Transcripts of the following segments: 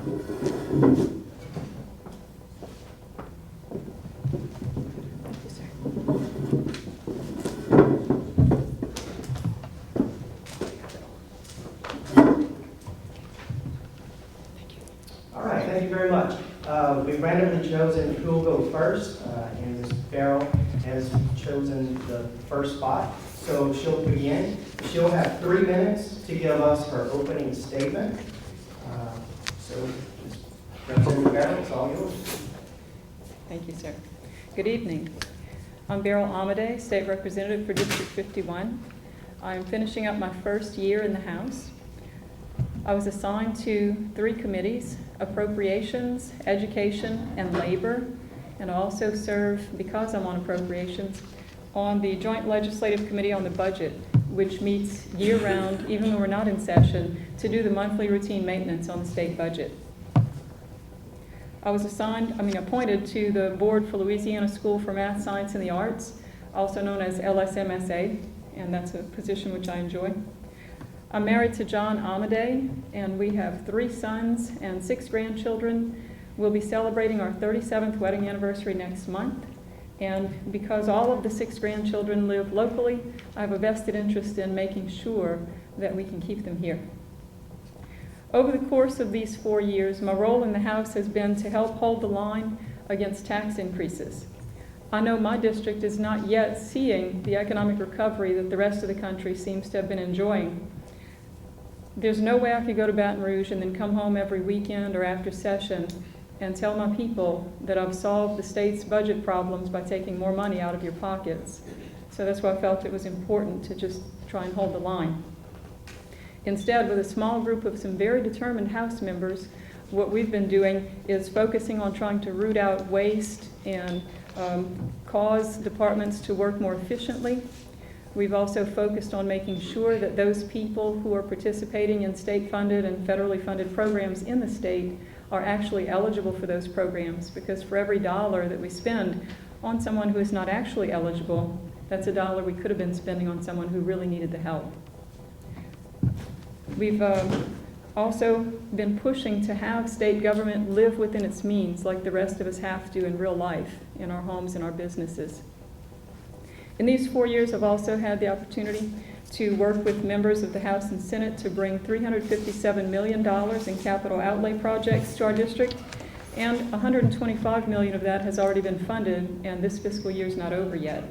All right, thank you very much. We've randomly chosen who will go first, and Ms. Beryl has chosen the first spot. So she'll begin. She'll have 3 minutes to give us her opening statement. So, Representative Beryl, it's all yours. Thank you, sir. Good evening. I'm Beryl Amedee, State Representative for District 51. I'm finishing up my first year in the House. I was assigned to 3 committees: Appropriations, Education, and Labor. And I also serve, because I'm on Appropriations, on the Joint Legislative Committee on the Budget, which meets year-round, even when we're not in session, to do the monthly routine maintenance on the state budget. I was appointed to the Board for Louisiana School for Math, Science, and the Arts, also known as LSMSA, and that's a position which I enjoy. I'm married to John Amedee, and we have 3 sons and 6 grandchildren. We'll be celebrating our 37th wedding anniversary next month, and because all of the 6 grandchildren live locally, I have a vested interest in making sure that we can keep them here. Over the course of these 4 years, my role in the House has been to help hold the line against tax increases. I know my district is not yet seeing the economic recovery that the rest of the country seems to have been enjoying. There's no way I could go to Baton Rouge and then come home every weekend or after session and tell my people that I've solved the state's budget problems by taking more money out of your pockets. So that's why I felt it was important to just try and hold the line. Instead, with a small group of some very determined House members, what we've been doing is focusing on trying to root out waste and cause departments to work more efficiently. We've also focused on making sure that those people who are participating in state-funded and federally funded programs in the state are actually eligible for those programs, because for every dollar that we spend on someone who is not actually eligible, that's a dollar we could have been spending on someone who really needed the help. We've also been pushing to have state government live within its means like the rest of us have to in real life, in our homes and our businesses. In these 4 years, I've also had the opportunity to work with members of the House and Senate to bring $357 million in capital outlay projects to our district, and $125 million of that has already been funded, and this fiscal year is not over yet.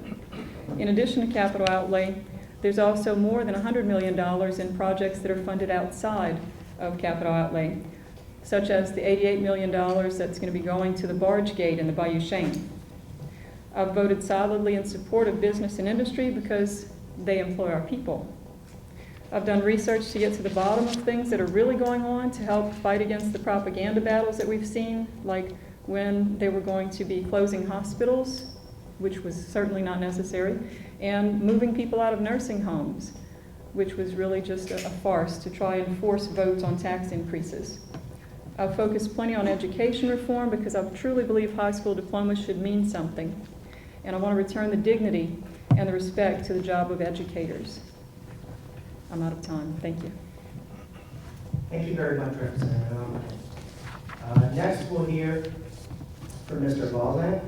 In addition to capital outlay, there's also more than $100 million in projects that are funded outside of capital outlay, such as the $88 million that's going to be going to the barge gate in the Bayou Chene. I've voted solidly in support of business and industry because they employ our people. I've done research to get to the bottom of things that are really going on to help fight against the propaganda battles that we've seen, like when they were going to be closing hospitals, which was certainly not necessary, and moving people out of nursing homes, which was really just a farce to try and force votes on tax increases. I've focused plenty on education reform because I truly believe high school diplomas should mean something. And I want to return the dignity and the respect to the job of educators. I'm out of time. Thank you. Thank you very much, Representative. Next, we'll hear from Mr. Voisin.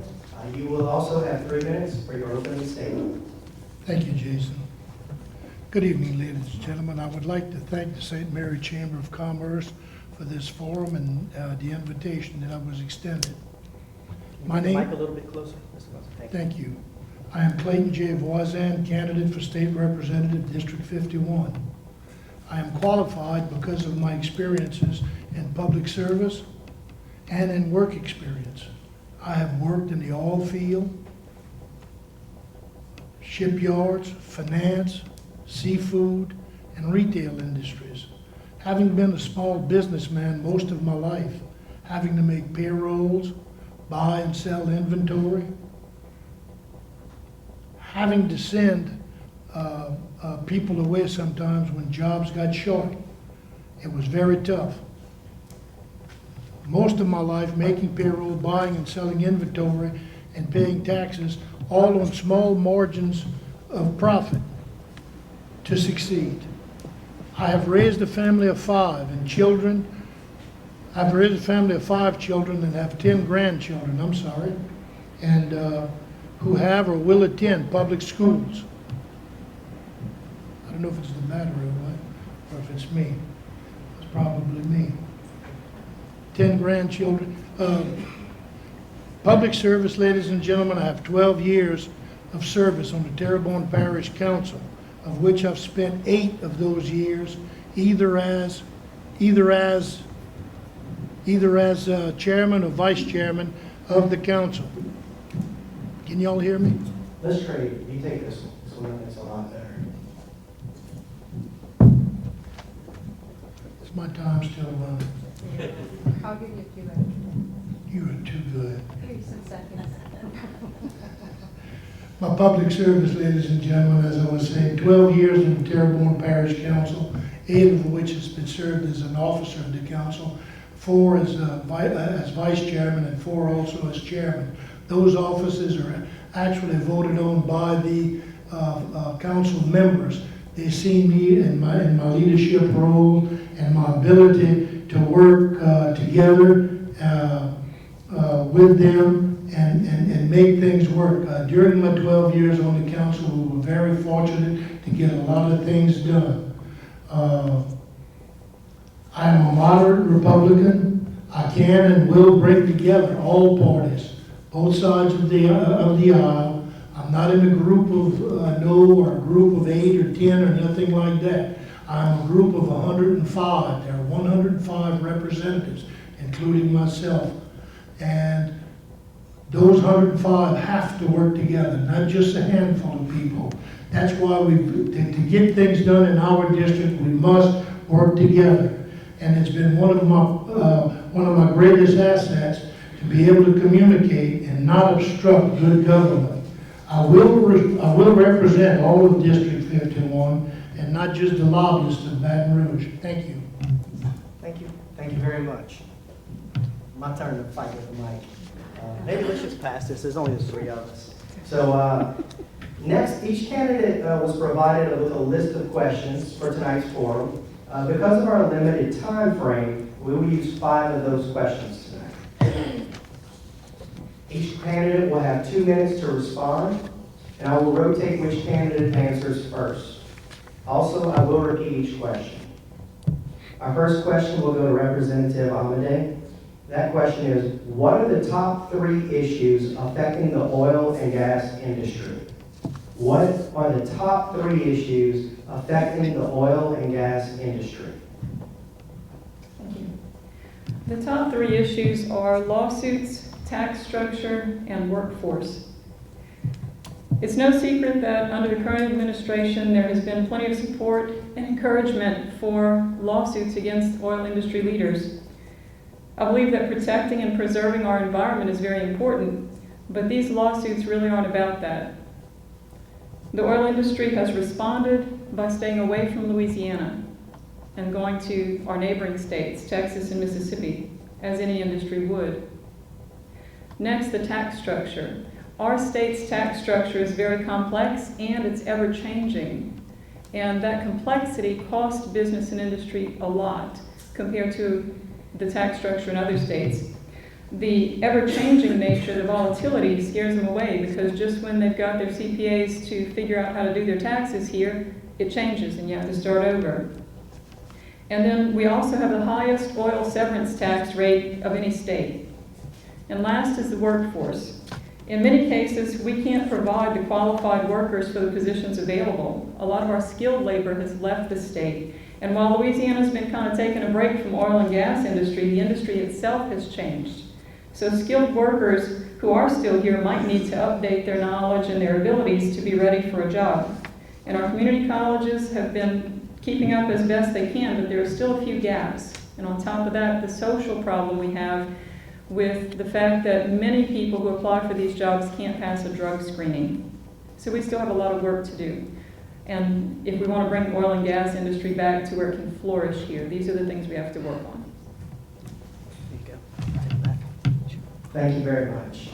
You will also have 3 minutes for your opening statement. Thank you, Jason. Good evening, ladies and gentlemen. I would like to thank the St. Mary Chamber of Commerce for this forum and the invitation that I was extended. My name. Mic a little bit closer, Mr. Voisin. Thank you. I am Clayton J. Voisin, candidate for State Representative, District 51. I am qualified because of my experiences in public service and in work experience. I have worked in the oil field, shipyards, finance, seafood, and retail industries. Having been a small businessman most of my life, having to make payrolls, buy and sell inventory, having to send people away sometimes when jobs got short. It was very tough. Most of my life making payroll, buying and selling inventory, and paying taxes, all on small margins of profit to succeed. I have raised a family of 5 and children I've raised a family of 5 children and have 10 grandchildren, I'm sorry, and who have or will attend public schools. I don't know if it's the battery or what, or if it's me. It's probably me. 10 grandchildren. Public service, ladies and gentlemen, I have 12 years of service on the Terrebonne Parish Council, of which I've spent 8 of those years either as chairman or vice chairman of the council. Can y'all hear me? Let's trade. You take this one. This one is a lot better. Is my time still running? I'll give you a few extra. You are too good. Give you some seconds. My public service, ladies and gentlemen, as I was saying, 12 years in the Terrebonne Parish Council, 8 of which has been served as an officer of the council, 4 as vice chairman, and 4 also as chairman. Those offices are actually voted on by the council members. They see me in my leadership role and my ability to work together with them and make things work. During my 12 years on the council, we were very fortunate to get a lot of things done. I am a moderate Republican. I can and will bring together all parties, both sides of the aisle. I'm not in a group of no or a group of 8 or 10 or nothing like that. I'm a group of 105. There are 105 representatives, including myself. And those 105 have to work together, not just a handful of people. That's why to get things done in our district, we must work together. And it's been one of my greatest assets to be able to communicate and not obstruct good government. I will represent all of District 51 and not just the lobbyists of Baton Rouge. Thank you. Thank you. Thank you very much. My turn to fight with the mic. Maybe let's just pass this. There's only 3 of us. So next, each candidate was provided with a list of questions for tonight's forum. Because of our limited time frame, we will use 5 of those questions tonight. Each candidate will have 2 minutes to respond, and I will rotate which candidate answers first. Also, I will repeat each question. Our first question will go to Representative Amedee. That question is, what are the top 3 issues affecting the oil and gas industry? What are the top 3 issues affecting the oil and gas industry? Thank you. The top 3 issues are lawsuits, tax structure, and workforce. It's no secret that under the current administration, there has been plenty of support and encouragement for lawsuits against oil industry leaders. I believe that protecting and preserving our environment is very important, but these lawsuits really aren't about that. The oil industry has responded by staying away from Louisiana and going to our neighboring states, Texas and Mississippi, as any industry would. Next, the tax structure. Our state's tax structure is very complex and it's ever-changing. And that complexity costs business and industry a lot compared to the tax structure in other states. The ever-changing nature, the volatility, scares them away because just when they've got their CPAs to figure out how to do their taxes here, it changes and you have to start over. And then we also have the highest oil severance tax rate of any state. And last is the workforce. In many cases, we can't provide the qualified workers for the positions available. A lot of our skilled labor has left the state. And while Louisiana's been kind of taking a break from oil and gas industry, the industry itself has changed. So skilled workers who are still here might need to update their knowledge and their abilities to be ready for a job. And our community colleges have been keeping up as best they can, but there are still a few gaps. And on top of that, the social problem we have with the fact that many people who apply for these jobs can't pass a drug screening. So we still have a lot of work to do. And if we want to bring the oil and gas industry back to where it can flourish here, these are the things we have to work on. Thank you very much.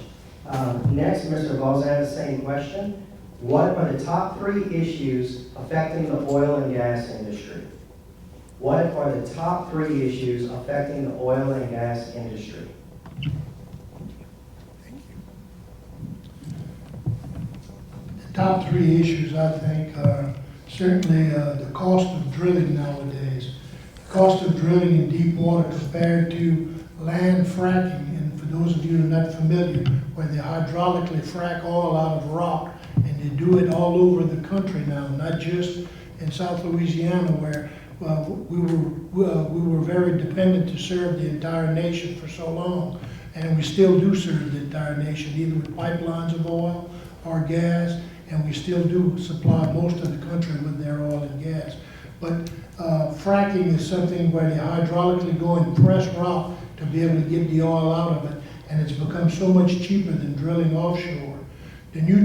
Next, Mr. Voisin, same question. What are the top 3 issues affecting the oil and gas industry? What are the top 3 issues affecting the oil and gas industry? The top 3 issues, I think, are certainly the cost of drilling nowadays. The cost of drilling in deep water compared to land fracking, and for those of you who are not familiar, where they hydraulically frack oil out of rock, and they do it all over the country now, not just in South Louisiana, where we were very dependent to serve the entire nation for so long, and we still do serve the entire nation, either with pipelines of oil or gas, and we still do supply most of the country with their oil and gas. But fracking is something where they hydraulically go and press rock to be able to get the oil out of it, and it's become so much cheaper than drilling offshore.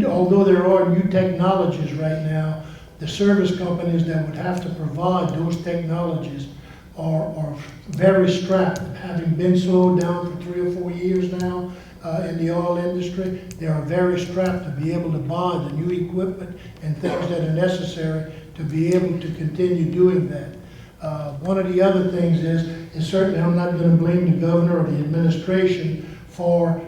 Although there are new technologies right now, the service companies that would have to provide those technologies are very strapped. Having been slowed down for 3 or 4 years now in the oil industry, they are very strapped to be able to buy the new equipment and things that are necessary to be able to continue doing that. One of the other things is certainly I'm not going to blame the governor or the administration for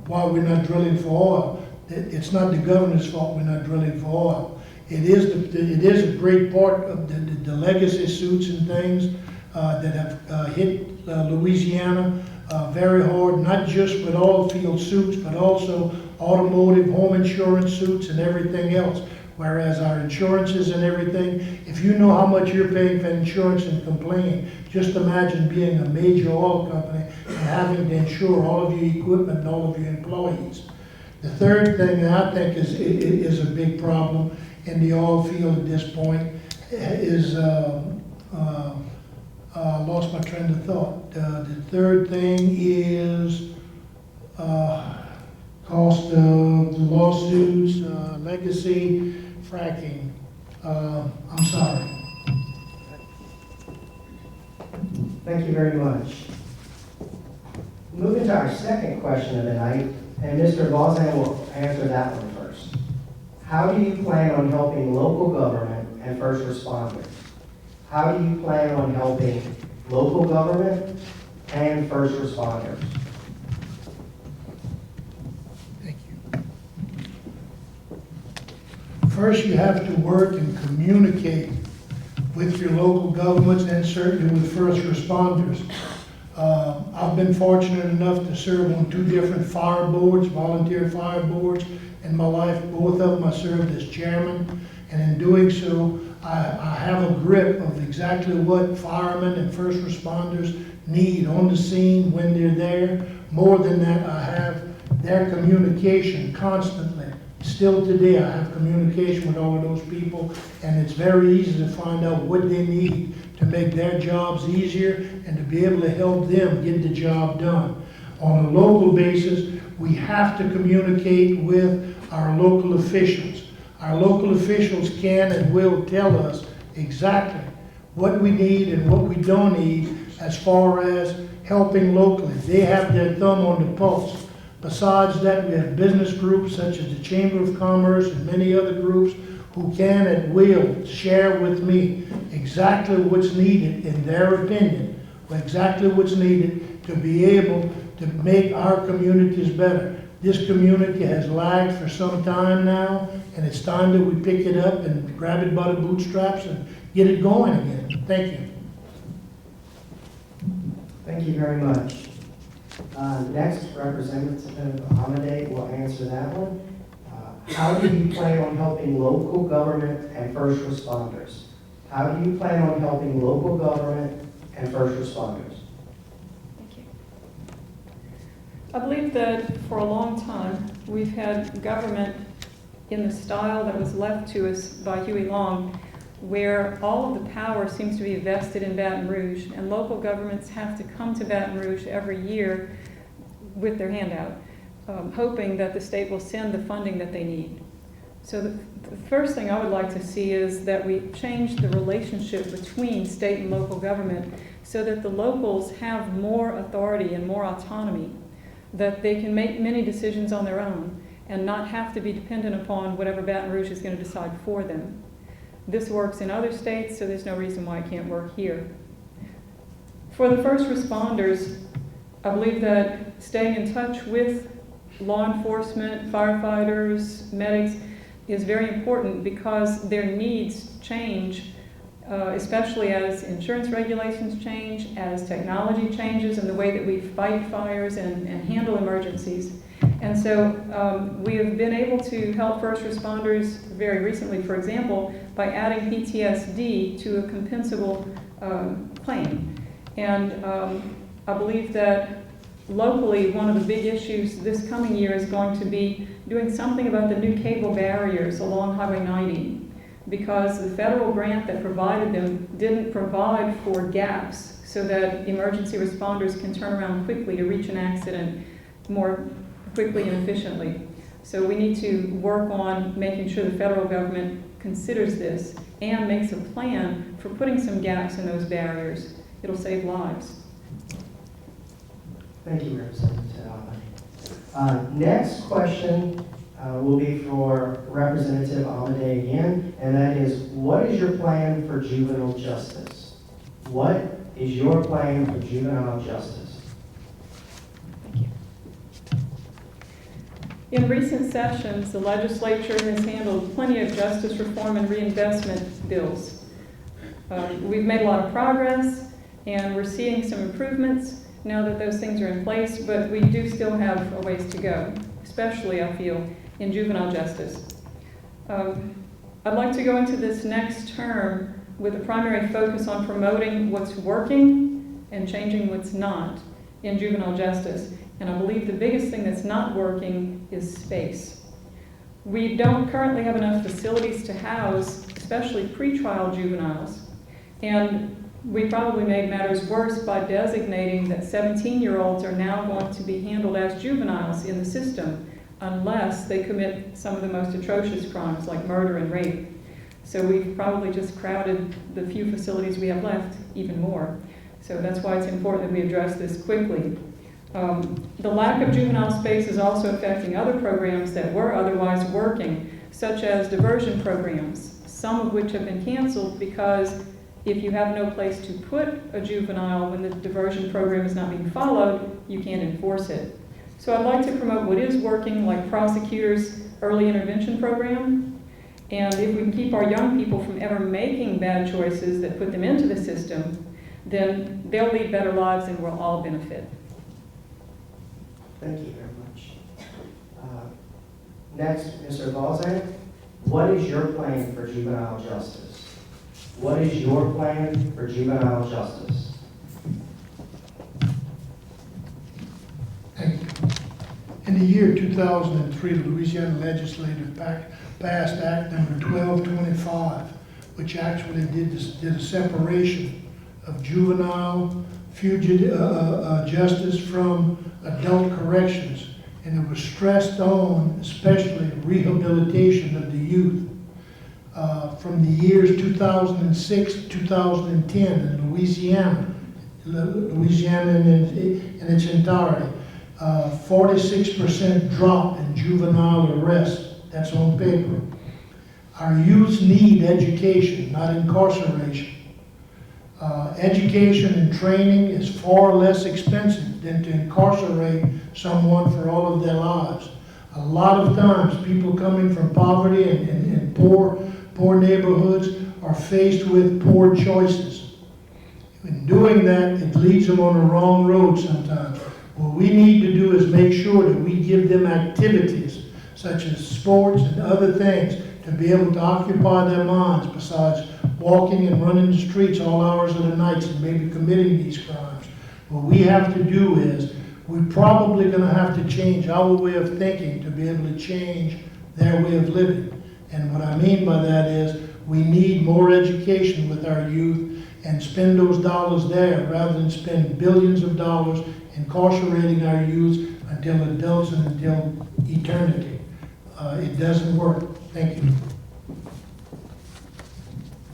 why we're not drilling for oil. It's not the governor's fault we're not drilling for oil. It is a great part of the legacy suits and things that have hit Louisiana very hard, not just with oil field suits, but also automotive, home insurance suits, and everything else. Whereas our insurances and everything, if you know how much you're paying for insurance and complain, just imagine being a major oil company and having to insure all of your equipment and all of your employees. The third thing that I think is a big problem in the oil field at this point is, lost my train of thought. The third thing is cost of the lawsuits, legacy, fracking. I'm sorry. Thank you very much. Moving to our second question of the night, and Mr. Voisin will answer that one first. How do you plan on helping local government and first responders? How do you plan on helping local government and first responders? Thank you. First, you have to work and communicate with your local governments and certainly with first responders. I've been fortunate enough to serve on 2 different fire boards, volunteer fire boards in my life. Both of them I served as chairman, and in doing so, I have a grip of exactly what firemen and first responders need on the scene when they're there. More than that, I have their communication constantly. Still today, I have communication with all of those people, and it's very easy to find out what they need to make their jobs easier and to be able to help them get the job done. On a local basis, we have to communicate with our local officials. Our local officials can and will tell us exactly what we need and what we don't need as far as helping locally. They have their thumb on the pulse. Besides that, we have business groups such as the Chamber of Commerce and many other groups who can and will share with me exactly what's needed in their opinion, exactly what's needed to be able to make our communities better. This community has lagged for some time now, and it's time that we pick it up and grab it by the bootstraps and get it going again. Thank you. Thank you very much. Next, Representative Amedee will answer that one. How do you plan on helping local government and first responders? How do you plan on helping local government and first responders? Thank you. I believe that for a long time, we've had government in the style that was left to us by Huey Long, where all of the power seems to be vested in Baton Rouge, and local governments have to come to Baton Rouge every year with their hand out, hoping that the state will send the funding that they need. So the first thing I would like to see is that we change the relationship between state and local government so that the locals have more authority and more autonomy, that they can make many decisions on their own and not have to be dependent upon whatever Baton Rouge is going to decide for them. This works in other states, so there's no reason why it can't work here. For the first responders, I believe that staying in touch with law enforcement, firefighters, medics is very important because their needs change, especially as insurance regulations change, as technology changes in the way that we fight fires and handle emergencies. And so we have been able to help first responders very recently, for example, by adding PTSD to a compensable claim. And I believe that locally, one of the big issues this coming year is going to be doing something about the new cable barriers along Highway 90, because the federal grant that provided them didn't provide for gaps so that emergency responders can turn around quickly to reach an accident more quickly and efficiently. So we need to work on making sure the federal government considers this and makes a plan for putting some gaps in those barriers. It'll save lives. Thank you, Representative Amedee. Next question will be for Representative Amedee again, and that is, what is your plan for juvenile justice? What is your plan for juvenile justice? Thank you. In recent sessions, the legislature has handled plenty of justice reform and reinvestment bills. We've made a lot of progress, and we're seeing some improvements now that those things are in place, but we do still have a ways to go, especially, I feel, in juvenile justice. I'd like to go into this next term with a primary focus on promoting what's working and changing what's not in juvenile justice. And I believe the biggest thing that's not working is space. We don't currently have enough facilities to house, especially pretrial juveniles. And we probably made matters worse by designating that 17-year-olds are now going to be handled as juveniles in the system unless they commit some of the most atrocious crimes like murder and rape. So we've probably just crowded the few facilities we have left even more. So that's why it's important that we address this quickly. The lack of juvenile space is also affecting other programs that were otherwise working, such as diversion programs, some of which have been canceled because if you have no place to put a juvenile when the diversion program is not being followed, you can't enforce it. So I'd like to promote what is working, like prosecutors' early intervention program. And if we can keep our young people from ever making bad choices that put them into the system, then they'll lead better lives and we'll all benefit. Thank you very much. Next, Mr. Voisin, what is your plan for juvenile justice? What is your plan for juvenile justice? Thank you. In the year 2003, the Louisiana legislature passed Act number 1225, which actually did a separation of juvenile fugitive justice from adult corrections, and it was stressed on especially rehabilitation of the youth. From the years 2006 to 2010 in Louisiana in its entirety, 46% drop in juvenile arrests. That's on paper. Our youths need education, not incarceration. Education and training is far less expensive than to incarcerate someone for all of their lives. A lot of times, people coming from poverty and poor neighborhoods are faced with poor choices. In doing that, it leads them on the wrong road sometimes. What we need to do is make sure that we give them activities, such as sports and other things, to be able to occupy their minds besides walking and running the streets all hours of the night and maybe committing these crimes. What we have to do is, we're probably going to have to change our way of thinking to be able to change their way of living. And what I mean by that is, we need more education with our youth and spend those dollars there rather than spend billions of dollars incarcerating our youth until adults and until eternity. It doesn't work. Thank you.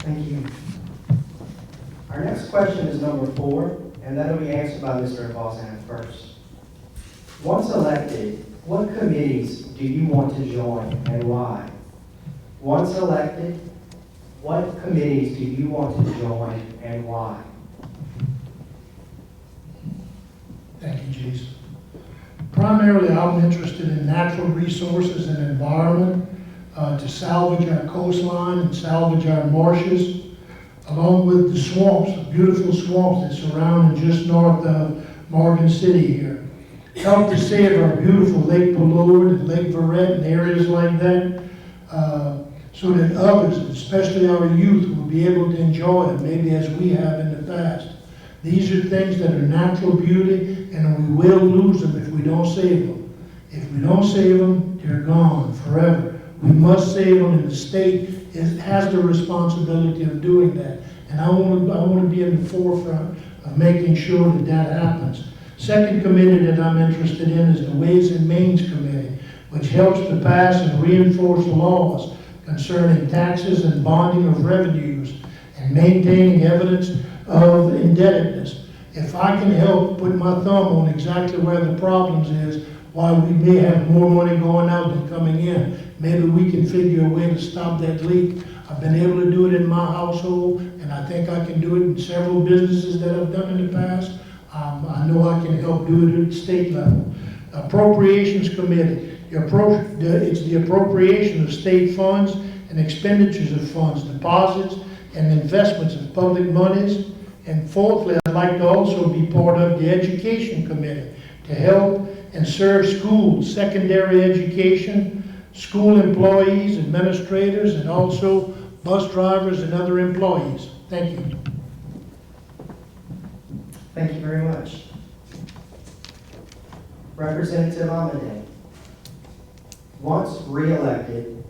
Thank you. Our next question is number 4, and that will be answered by Mr. Voisin first. Once elected, what committees do you want to join and why? Once elected, What committees do you want to join and why? Thank you, Jason. Primarily, I'm interested in natural resources and environment, to salvage our coastline and salvage our marshes, along with the swamps, the beautiful swamps that surround and just north of Morgan City here. Help to save our beautiful Lake Ballard and Lake Verret and areas like that, so that others, especially our youth, will be able to enjoy it, maybe as we have in the past. These are things that are natural beauty, and we will lose them if we don't save them. If we don't save them, they're gone forever. We must save them, and the state has the responsibility of doing that. And I want to be in the forefront of making sure that that happens. Second committee that I'm interested in is the Ways and Means Committee, which helps to pass and reinforce laws concerning taxes and bonding of revenues and maintaining evidence of indebtedness. If I can help put my thumb on exactly where the problems is, why we may have more money going out than coming in, maybe we can figure a way to stop that leak. I've been able to do it in my household, and I think I can do it in several businesses that I've done in the past. I know I can help do it at the state level. Appropriations Committee. It's the appropriation of state funds and expenditures of funds, deposits and investments of public monies. And fourthly, I'd like to also be part of the Education Committee to help and serve schools, secondary education, school employees, administrators, and also bus drivers and other employees. Thank you. Thank you very much. Representative Amedee. Once re-elected,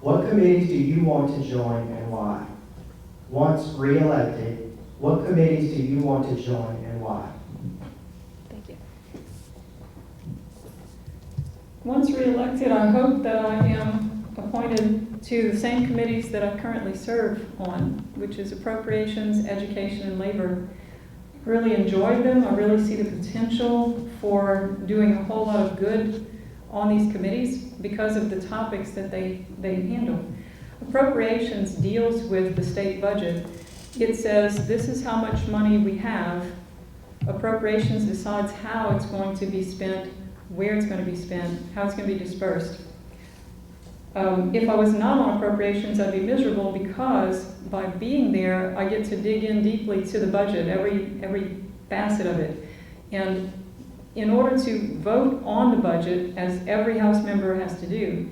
what committees do you want to join and why? Once re-elected, what committees do you want to join and why? Thank you. Once re-elected, I hope that I am appointed to the same committees that I currently serve on, which is appropriations, education, and labor. I really enjoy them. I really see the potential for doing a whole lot of good on these committees because of the topics that they handle. Appropriations deals with the state budget. It says this is how much money we have. Appropriations decides how it's going to be spent, where it's going to be spent, how it's going to be dispersed. If I was not on appropriations, I'd be miserable because by being there, I get to dig in deeply to the budget, every facet of it. And in order to vote on the budget, as every House member has to do,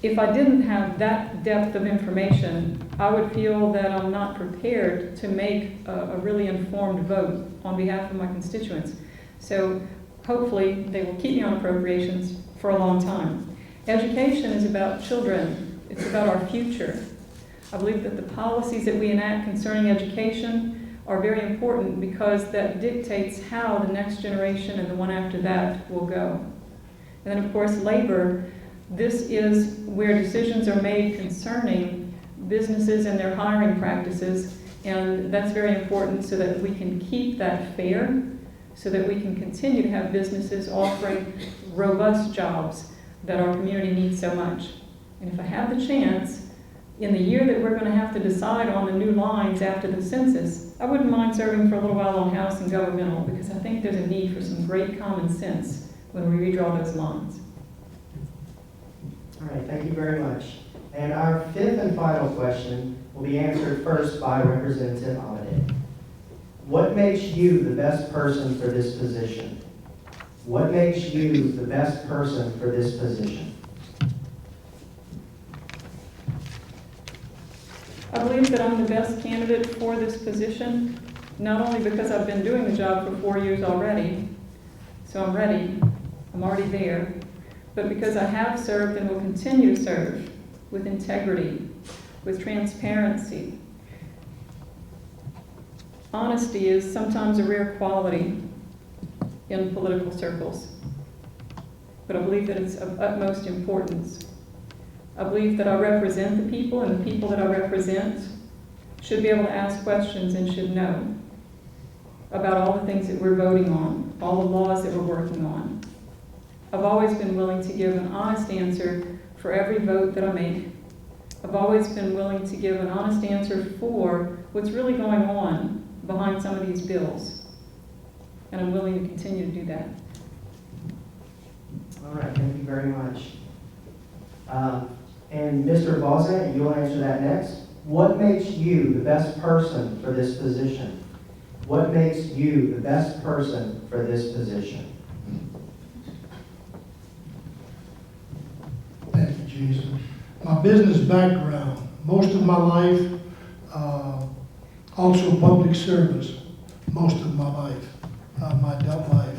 if I didn't have that depth of information, I would feel that I'm not prepared to make a really informed vote on behalf of my constituents. So hopefully they will keep me on appropriations for a long time. Education is about children. It's about our future. I believe that the policies that we enact concerning education are very important because that dictates how the next generation and the one after that will go. And then of course labor, this is where decisions are made concerning businesses and their hiring practices, and that's very important so that we can keep that fair, so that we can continue to have businesses offering robust jobs that our community needs so much. And if I have the chance, in the year that we're going to have to decide on the new lines after the census, I wouldn't mind serving for a little while on House and governmental because I think there's a need for some great common sense when we redraw those lines. All right, thank you very much. And our fifth and final question will be answered first by Representative Amedee. What makes you the best person for this position? What makes you the best person for this position? I believe that I'm the best candidate for this position, not only because I've been doing the job for 4 years already, so I'm ready, I'm already there, but because I have served and will continue to serve with integrity, with transparency. Honesty is sometimes a rare quality in political circles, but I believe that it's of utmost importance. I believe that I represent the people, and the people that I represent should be able to ask questions and should know about all the things that we're voting on, all the laws that we're working on. I've always been willing to give an honest answer for every vote that I make, I've always been willing to give an honest answer for what's really going on behind some of these bills. And I'm willing to continue to do that. All right, thank you very much. And Mr. Voisin, you'll answer that next. What makes you the best person for this position? What makes you the best person for this position? Thank you, Jason. My business background, most of my life, also public service, most of my life, my adult life.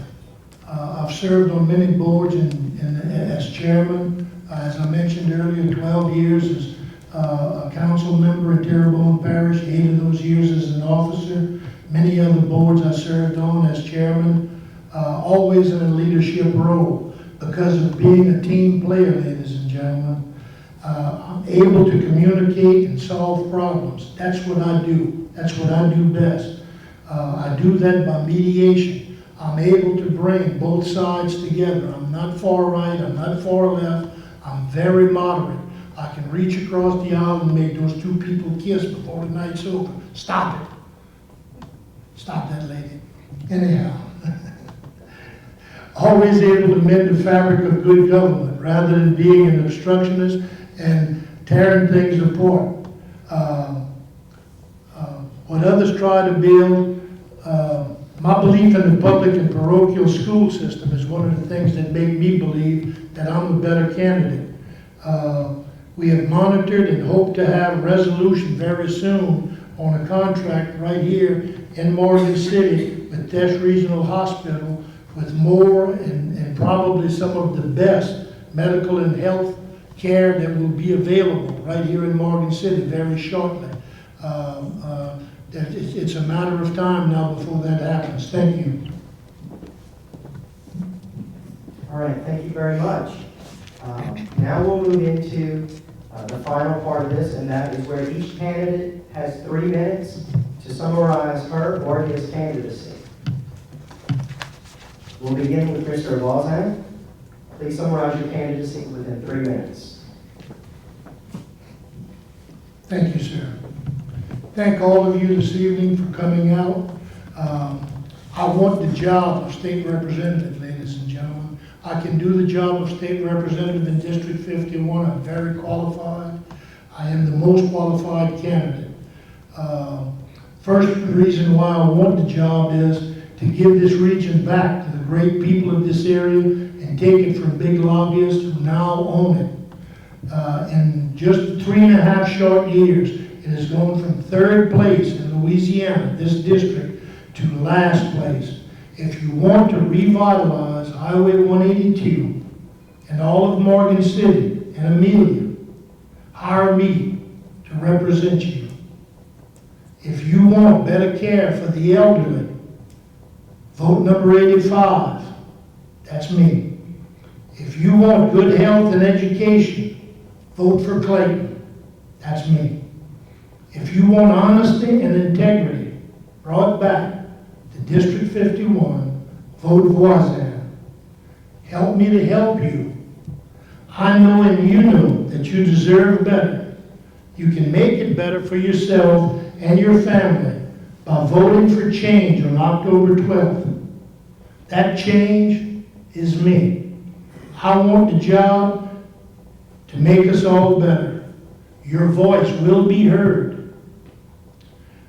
I've served on many boards as chairman. As I mentioned earlier, 12 years as a council member in Terrebonne Parish, 8 of those years as an officer. Many other boards I served on as chairman, always in a leadership role because of being a team player, ladies and gentlemen. I'm able to communicate and solve problems. That's what I do. That's what I do best. I do that by mediation. I'm able to bring both sides together. I'm not far right, I'm not far left. I'm very moderate. I can reach across the aisle and make those two people kiss before the night's over. Stop it. Stop that lady. Anyhow. Always able to mend the fabric of good government rather than being an obstructionist and tearing things apart. What others try to build, my belief in the public and parochial school system is one of the things that make me believe that I'm a better candidate. We have monitored and hope to have resolution very soon on a contract right here in Morgan City with Tesh Regional Hospital with more and probably some of the best medical and health care that will be available right here in Morgan City very shortly. It's a matter of time now before that happens. Thank you. All right, thank you very much. Now we'll move into the final part of this, and that is where each candidate has 3 minutes to summarize her or his candidacy. We'll begin with Mr. Voisin. Please summarize your candidacy within 3 minutes. Thank you, sir. Thank all of you this evening for coming out. I want the job of state representative, ladies and gentlemen. I can do the job of state representative in District 51. I'm very qualified. I am the most qualified candidate. First reason why I want the job is to give this region back to the great people of this area and take it from big lobbyists who now own it. In just 3.5 short years, it has gone from 3rd place in Louisiana, this district, to last place. If you want to revitalize Highway 182 and all of Morgan City and Amelia, hire me to represent you. If you want better care for the elderly, vote number 85. That's me. If you want good health and education, vote for Clayton. That's me. If you want honesty and integrity brought back to District 51, vote Voisin. Help me to help you. I know and you know that you deserve better. You can make it better for yourself and your family by voting for change on October 12th. That change is me. I want the job to make us all better. Your voice will be heard.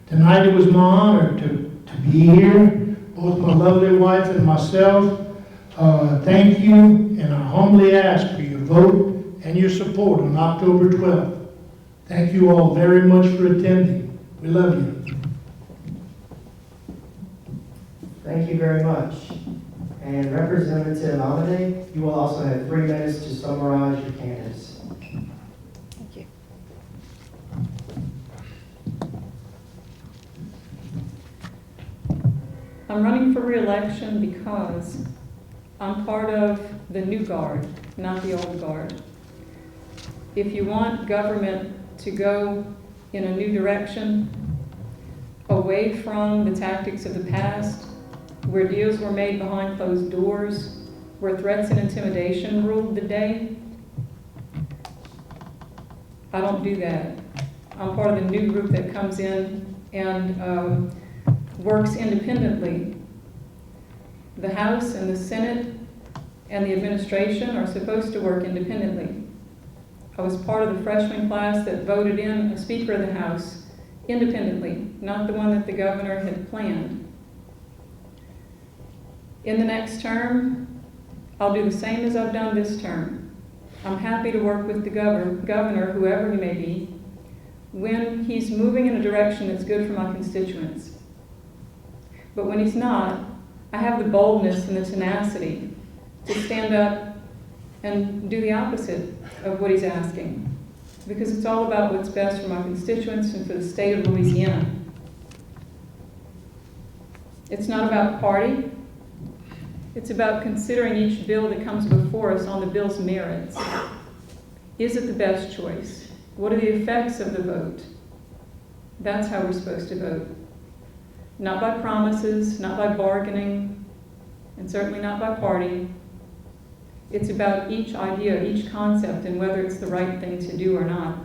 Tonight it was my honor to be here, both my lovely wife and myself. Thank you, and I humbly ask for your vote and your support on October 12th. Thank you all very much for attending. We love you. Thank you very much. And Representative Amedee, you will also have 3 minutes to summarize your candidacy. Thank you. I'm running for re-election because I'm part of the new guard, not the old guard. If you want government to go in a new direction, away from the tactics of the past, where deals were made behind closed doors, where threats and intimidation ruled the day, I don't do that. I'm part of the new group that comes in and works independently. The House and the Senate and the administration are supposed to work independently. I was part of the freshman class that voted in a Speaker of the House independently, not the one that the governor had planned. In the next term, I'll do the same as I've done this term. I'm happy to work with the governor, whoever he may be, when he's moving in a direction that's good for my constituents. But when he's not, I have the boldness and the tenacity to stand up and do the opposite of what he's asking, because it's all about what's best for my constituents and for the state of Louisiana. It's not about party. It's about considering each bill that comes before us on the bill's merits. Is it the best choice? What are the effects of the vote? That's how we're supposed to vote. Not by promises, not by bargaining, and certainly not by party. It's about each idea, each concept, and whether it's the right thing to do or not.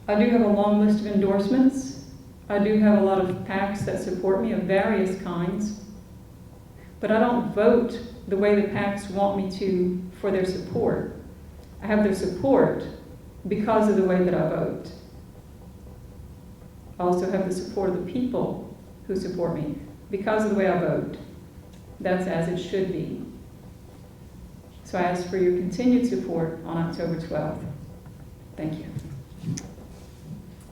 I do have a long list of endorsements. I do have a lot of PACs that support me of various kinds. But I don't vote the way the PACs want me to for their support. I have their support because of the way that I vote. I also have the support of the people who support me because of the way I vote. That's as it should be. So I ask for your continued support on October 12th. Thank you.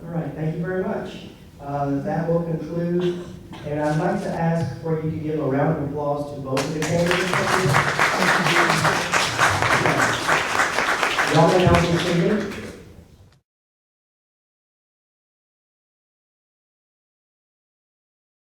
All right, thank you very much. That will conclude, and I'd like to ask for you to give a round of applause to both of the candidates. Y'all may now be seated.